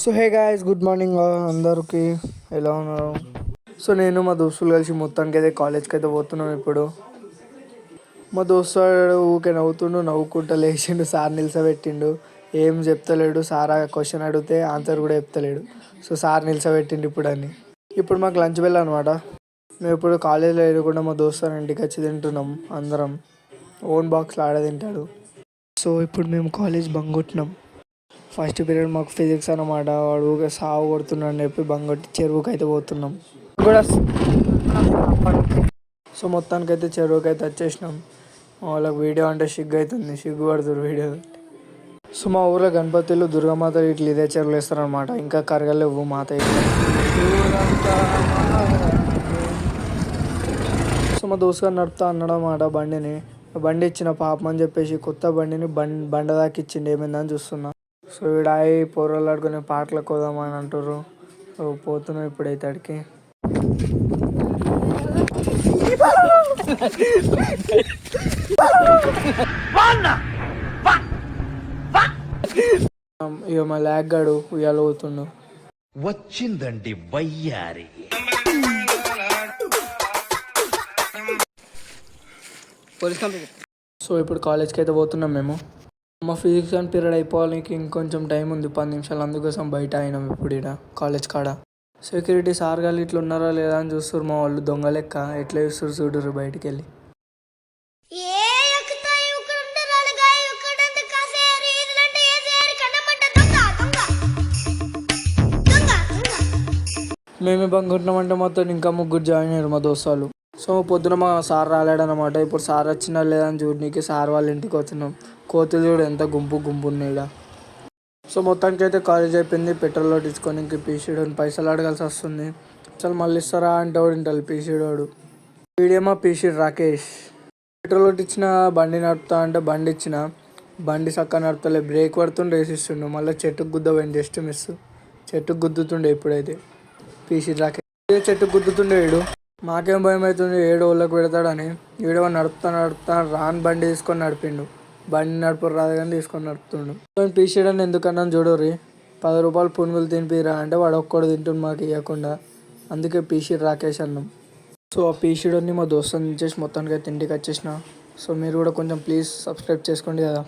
So hey guys, good morning అందరికి. ఎలా ఉన్నారు? సో నేను మా దోస్తులు కలిసి మొత్తానికి అయితే కాలేజ్కి అయితే పోతున్నాం ఇప్పుడు. మా దోస్తుడు ఊకే నవ్వుకుంటా లేచిండు, సార్ నిలిచబెట్టిండు. ఏం చెప్తలేడు సార్. ఆ క్వశ్చన్ అడిగితే ఆన్సర్ కూడా చెప్తలేడు. సో సార్ నిలిచబెట్టిండు ఇప్పుడు మాకు లంచ్ బెల్ అనమాట. మేము ఇప్పుడు కాలేజీలో ఎదురుకుండా మా దోస్తు ఇంటికి వచ్చి తింటున్నాం అందరం. ఓన్ బాక్స్లో ఆడ తింటాడు. సో ఇప్పుడు మేము కాలేజ్ బంక్ కొట్టినాం. ఫస్ట్ పీరియడ్ మాకు ఫిజిక్స్ అనమాట. వాడు ఊరికే సాగు కొడుతున్నాడు అని చెప్పి బంక్ కొట్టి చెరువుకి అయితే పోతున్నాం కూడా. సో మొత్తానికైతే చెరువుకి అయితే వచ్చేసినాం. వాళ్ళకి వీడియో అంటే సిగ్గు అవుతుంది, సిగ్గు పడుతుంది వీడియో. సో మా ఊళ్ళో గణపతులు దుర్గామాత ఇట్లా ఇదే చెరువులు వేస్తారనమాట. ఇంకా కరగలేవు మాత. సో మా దోస్తు గారు నడుపుతా అన్నమాట బండి ఇచ్చిన పాపం అని చెప్పేసి కొత్త బండిని బండ దాకా ఇచ్చిండు. ఏమైందని చూస్తున్నా. సో ఈడాయి పొరలు ఆడుకునే పాటలకు పోదామని అంటారు. సో పోతున్నాం ఇప్పుడైతే అడికి. ఇక మా లాగ్ గాడు ఉయ్యాల పోతుండు. వచ్చిందండి వయ్యారి. సో ఇప్పుడు కాలేజ్కి అయితే పోతున్నాం మేము. మా ఫిజిక్స్ అండ్ పీరియడ్ అయిపోవానికి ఇంకొంచెం టైం ఉంది, 10 నిమిషాలు. అందుకోసం బయట అయినాం ఇప్పుడు ఇక్కడ కాలేజ్ కాడ. సెక్యూరిటీ సార్ గారు ఇట్లా ఉన్నారా లేదా అని చూస్తారు. మా వాళ్ళు దొంగ లెక్క ఎట్లా చూస్తారు చూడరు బయటికి వెళ్ళి. మేమే బంక్ కొట్టినామంటే మొత్తం ఇంకా ముగ్గురు జాయిన్ అయ్యారు మా దోస్తులు. సో పొద్దున మా సార్ రాలేడనమాట. ఇప్పుడు సార్ వచ్చినా లేదా అని చూడనీకి సార్ వాళ్ళ ఇంటికి వచ్చినాం. కోతులు చూడు ఎంత గుంపు ఉన్నాయి ఇక్కడ. సో మొత్తానికి అయితే కాలేజ్ అయిపోయింది. పెట్రోల్ కొట్టించుకొని ఇంక పీసీడోని పైసలు అడగాల్సి వస్తుంది. అసలు మళ్ళీ ఇస్తారా అంటే వాడు ఇంటాడు పీసీడోడు. వీడేమో పీసీడు రాకేష్. పెట్రోల్ కొట్టించిన బండి నడుపుతా అంటే బండి ఇచ్చిన, బండి చక్కగా నడుపుతలే. బ్రేక్ పడుతుండే వేసిస్తుండు. మళ్ళీ చెట్టుకు గుద్దపోయింది, జస్ట్ మిస్. చెట్టుకు గుద్దుతుండే ఇప్పుడైతే పీసీడు రాకేష్. చెట్టుకు గుద్దుతుండే వీడు. మాకేం భయం అవుతుంది ఏడు వాళ్ళకి పెడతాడని. వీడో నడుపుతా రాని బండి తీసుకొని నడిపిండు. బండి నడుపు రాదు కానీ తీసుకొని నడుపుతుండు. పీసీడని ఎందుకన్నా చూడరు. 10 రూపాయలు పునుగులు తినిపిరా అంటే వాడు ఒక్కడు తింటుండు మాకు ఇవ్వకుండా. అందుకే పీసీడు రాకేష్ అన్నాం. సో ఆ పీసీడని మా దోస్తుని ఇచ్చేసి మొత్తానికి అయితే ఇంటికి వచ్చేసిన. సో మీరు కూడా కొంచెం ప్లీజ్ సబ్స్క్రైబ్ చేసుకోండి కదా.